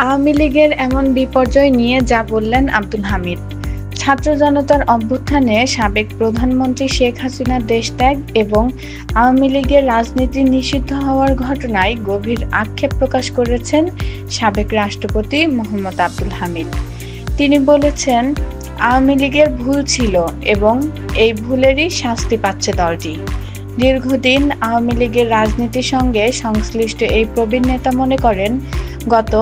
আওয়ামী লীগের এমন বিপর্যয় নিয়ে যা বললেন আব্দুল হামিদ। ছাত্র জনতার অভ্যুত্থানে সাবেক প্রধানমন্ত্রী শেখ হাসিনার দেশত্যাগ এবং আওয়ামী লীগের রাজনীতি নিষিদ্ধ হওয়ার ঘটনায় গভীর আক্ষেপ প্রকাশ করেছেন সাবেক রাষ্ট্রপতি মোহাম্মদ আব্দুল হামিদ। তিনি বলেছেন, আওয়ামী লীগের ভুল ছিল এবং এই ভুলেরই শাস্তি পাচ্ছে দলটি। দীর্ঘদিন আওয়ামী লীগের রাজনীতির সঙ্গে সংশ্লিষ্ট এই প্রবীণ নেতা মনে করেন, গত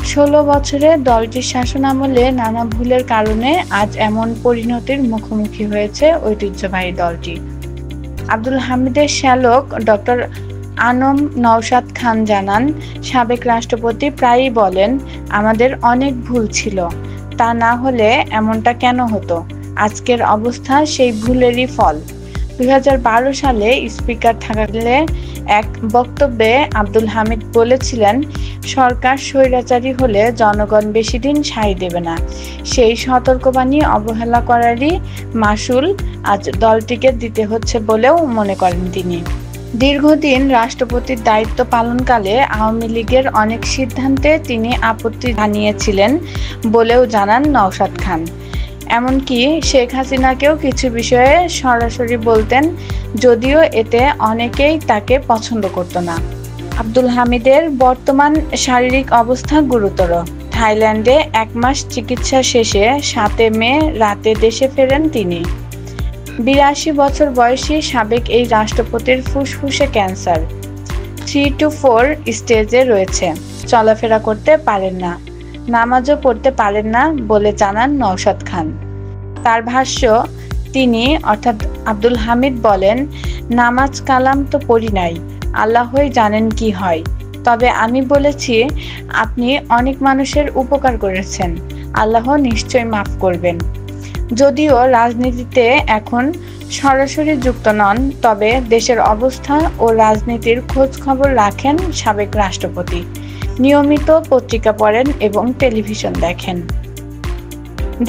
১৬ বছরে দলটির শাসনামলে নানা ভুলের কারণে আজ এমন পরিণতির মুখোমুখি হয়েছে ঐতিহ্যবাহী দলটি। আব্দুল হামিদের শ্যালক ডক্টর আনম নওশাদ খান জানান, সাবেক রাষ্ট্রপতি প্রায়ই বলেন, আমাদের অনেক ভুল ছিল, তা না হলে এমনটা কেন হতো। আজকের অবস্থা সেই ভুলেরই ফল। ২০১২ সালে স্পিকার থাকলে এক বক্তব্যে আব্দুল হামিদ বলেছিলেন, সরকার স্বৈরাচারী হলে জনগণ বেশি দিন সায় দেবে না। সেই সতর্কবাণী অবহেলা করারই মাসুল আজ দলটিকে দিতে হচ্ছে বলেও মনে করেন তিনি। দীর্ঘদিন রাষ্ট্রপতির দায়িত্ব পালনকালে আওয়ামী লীগের অনেক সিদ্ধান্তে তিনি আপত্তি জানিয়েছিলেন বলেও জানান নওশাদ খান। এমনকি শেখ হাসিনাকেও কিছু বিষয়ে সরাসরি বলতেন, যদিও এতে অনেকেই তাকে পছন্দ করত না। আব্দুল হামিদের বর্তমান শারীরিক অবস্থা গুরুতর। থাইল্যান্ডে ১ মাস চিকিৎসা শেষে ৭ মে রাতে দেশে ফেরেন তিনি। ৮২ বছর বয়সী সাবেক এই রাষ্ট্রপতির ফুসফুসে ক্যান্সার 3-4 স্টেজে রয়েছে। চলাফেরা করতে পারেন না, নামাজও পড়তে পারেন না বলে জানান নওশাদ খান। তার ভাষ্য, তিনি অর্থাৎ আব্দুল হামিদ বলেন, নামাজ কালাম তো পড়ি নাই, আল্লাহই জানেন কি হয়। তবে আমি বলেছি, আপনি অনেক মানুষের উপকার করেছেন, আল্লাহ নিশ্চয়ই মাফ করবেন। যদিও রাজনীতিতে এখন সরাসরি যুক্ত নন, তবে দেশের অবস্থা ও রাজনীতির খোঁজ খবর রাখেন সাবেক রাষ্ট্রপতি। নিয়মিত পত্রিকা পড়েন এবং টেলিভিশন দেখেন।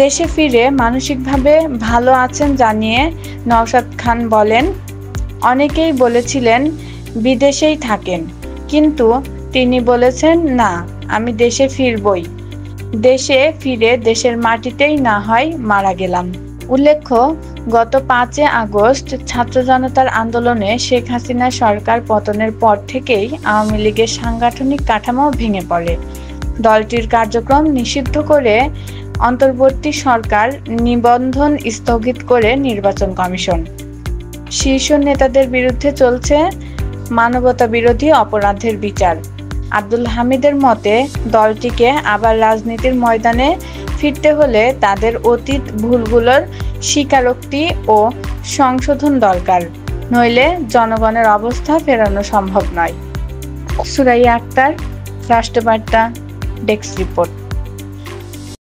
দেশে ফিরে মানসিকভাবে ভালো আছেন জানিয়ে নওশাদ খান বলেন, অনেকেই বলেছিলেন বিদেশেই থাকেন, কিন্তু তিনি বলেছেন, না, আমি দেশে ফিরবই। দেশে ফিরে দেশের মাটিতেই না হয় মারা গেলাম। উল্লেখ্য, গত ৫ আগস্ট ছাত্র জনতার আন্দোলনে শেখ হাসিনা সরকার পতনের পর থেকেই আওয়ামী লীগের সাংগঠনিক কাঠামো ভেঙে পড়ে। দলটির কার্যক্রম নিষিদ্ধ করে অন্তর্বর্তী সরকার নিবন্ধন স্থগিত করে নির্বাচন কমিশন। শীর্ষ নেতাদের বিরুদ্ধে চলছে মানবতা বিরোধী অপরাধের বিচার। আব্দুল হামিদের মতে, দলটিকে আবার রাজনীতির ময়দানে ফিরতে হলে তাদের অতীত ভুলগুলোর স্বীকারোক্তি ও সংশোধন দরকার, নইলে জনগণের অবস্থা ফেরানো সম্ভব নয়। সুরাইয়া আক্তার, রাষ্ট্রবার্তা, ডেস্ক রিপোর্ট।